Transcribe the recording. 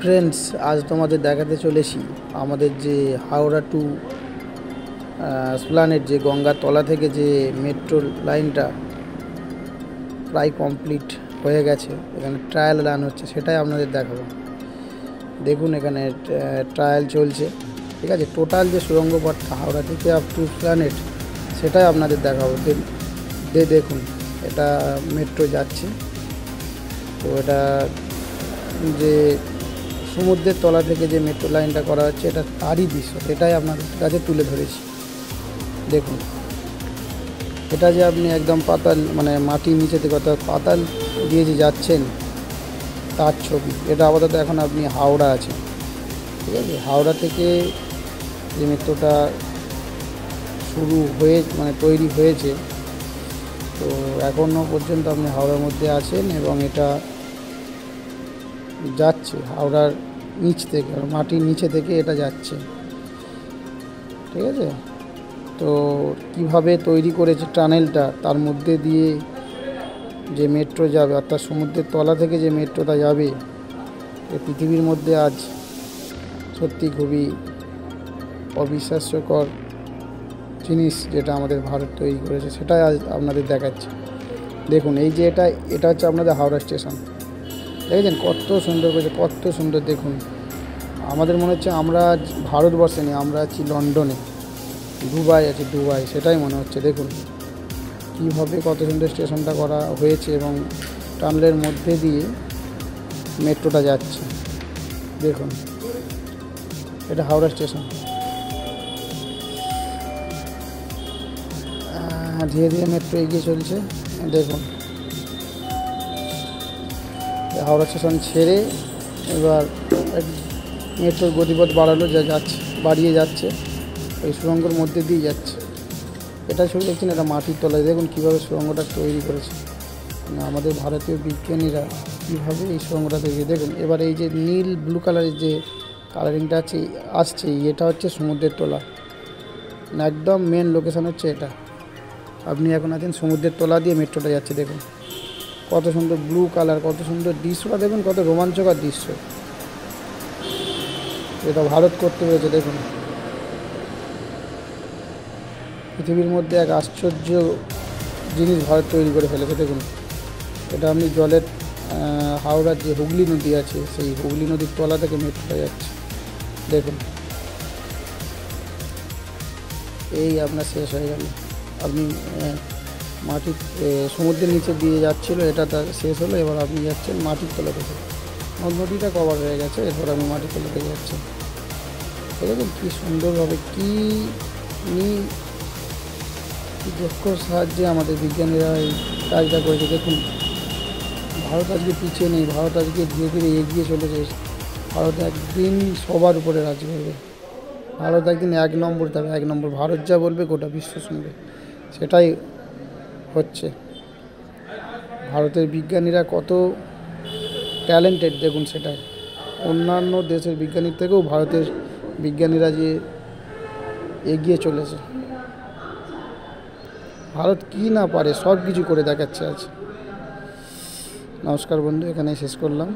Friends, আজ তোমাদের দেখাতে চলেছি আমাদের যে হাওড়া টু এসপ্লানেড যে গঙ্গার তলা থেকে যে মেট্রো লাইনটা প্রায় কমপ্লিট হয়ে গেছে। এখানে ট্রায়াল রান হচ্ছে, সেটাই আপনাদের দেখাবো। দেখুন এখানে ট্রায়াল চলছে, ঠিক আছে। টোটাল যে সুড়ঙ্গ পথটা হাওড়া থেকে আপ টু এসপ্লানেড সেটাই আপনাদের দেখাবো। দেখুন এটা মেট্রো যাচ্ছে, তো এটা যে সমুদ্রের তলা থেকে যে মেট্রো লাইনটা করা হচ্ছে এটা তারই দৃশ্য, এটাই আপনাদের কাছে তুলে ধরেছি। দেখুন এটা যে আপনি একদম পাতাল মানে মাটির নিচে থেকে অর্থাৎ পাতাল দিয়ে যে যাচ্ছেন তার ছবি। এটা আপাতত এখন আপনি হাওড়া আছে, ঠিক আছে। হাওড়া থেকে যে মেট্রোটা শুরু হয়ে মানে তৈরি হয়েছে, তো এখনও পর্যন্ত আপনি হাওড়ার মধ্যে আছেন এবং এটা যাচ্ছে হাওড়ার নিচ থেকে, মাটির নিচে থেকে এটা যাচ্ছে, ঠিক আছে। তো কিভাবে তৈরি করেছে টানেলটা, তার মধ্যে দিয়ে যে মেট্রো যাবে অর্থাৎ সমুদ্রের তলা থেকে যে মেট্রোটা যাবে, এই পৃথিবীর মধ্যে আজ সত্যি খুবই অবিশ্বাস্যকর জিনিস যেটা আমাদের ভারত তৈরি করেছে, সেটাই আজ আপনাদের দেখাচ্ছি। দেখুন এই যে এটা হচ্ছে আপনাদের হাওড়া স্টেশন, দেখেছেন কত সুন্দর করেছে, কত সুন্দর। দেখুন আমাদের মনে হচ্ছে আমরা ভারতবর্ষে নেই, আমরা আছি লন্ডনে, দুবাই আছে, দুবাই সেটাই মনে হচ্ছে। দেখুন কীভাবে কত সুন্দর স্টেশনটা করা হয়েছে এবং টানেলের মধ্যে দিয়ে মেট্রোটা যাচ্ছে। দেখুন এটা হাওড়া স্টেশন। ধীরে ধীরে মেট্রো এগিয়ে চলছে। দেখুন হাওড়া স্টেশন ছেড়ে এবার মেট্রোর গতিপথ বাড়িয়ে যাচ্ছে, ওই সুড়ঙ্গর মধ্যে দিয়ে যাচ্ছে। এটা ছবি দেখছেন, এটা মাটির তলায়। দেখুন কীভাবে সুড়ঙ্গটা তৈরি করেছে, মানে আমাদের ভারতীয় বিজ্ঞানীরা কীভাবে এই সুড়ঙ্গটা তৈরি। দেখুন এবার এই যে নীল ব্লু কালারের যে কালারিংটা আসছে এটা হচ্ছে সমুদ্রের তলা, একদম মেন লোকেশান হচ্ছে এটা। আপনি এখন আছেন সমুদ্রের তলা দিয়ে মেট্রোটা যাচ্ছে। দেখুন কত সুন্দর ব্লু কালার, কত সুন্দর দৃশ্যটা। দেখুন কত রোমাঞ্চকর দৃশ্য, এটা ভারত করতে পেরেছে। দেখুন পৃথিবীর মধ্যে এক আশ্চর্য জিনিস ভারত তৈরি করে ফেলেছে। দেখুন এটা আপনি জলের হাওড়ার যে হুগলি নদী আছে, সেই হুগলি নদীর তলা থেকে মেট্রোটা যাচ্ছে। দেখুন এই আপনার শেষ হয়ে গেল, আপনি মাটির সমুদ্রের নিচে দিয়ে যাচ্ছিল, এটা তার শেষ হলো। এবার আপনি যাচ্ছেন মাটির তলা থেকে, নদীটা কভার হয়ে গেছে, এরপর আপনি মাটির তলা থেকে যাচ্ছেন। দেখুন কী সুন্দরভাবে কী দক্ষর সাহায্যে আমাদের বিজ্ঞানীরা এই কাজটা করেছে। দেখুন ভারত আজকে পিছিয়ে নেই, ভারত আজকে ধীরে ধীরে এগিয়ে চলেছে। ভারত একদিন সবার উপরে রাজ করবে, ভারত একদিন এক নম্বর যাবে, এক নম্বর। ভারত যা বলবে গোটা বিশ্ব শুনবে, সেটাই হচ্ছে। ভারতের বিজ্ঞানীরা কত ট্যালেন্টেড দেখুন, সেটাই অন্যান্য দেশের বিজ্ঞানীর থেকেও ভারতের বিজ্ঞানীরা যে এগিয়ে চলেছে। ভারত কি না পারে সব কিছু করে দেখাচ্ছে আজ। নমস্কার বন্ধু, এখানেই শেষ করলাম।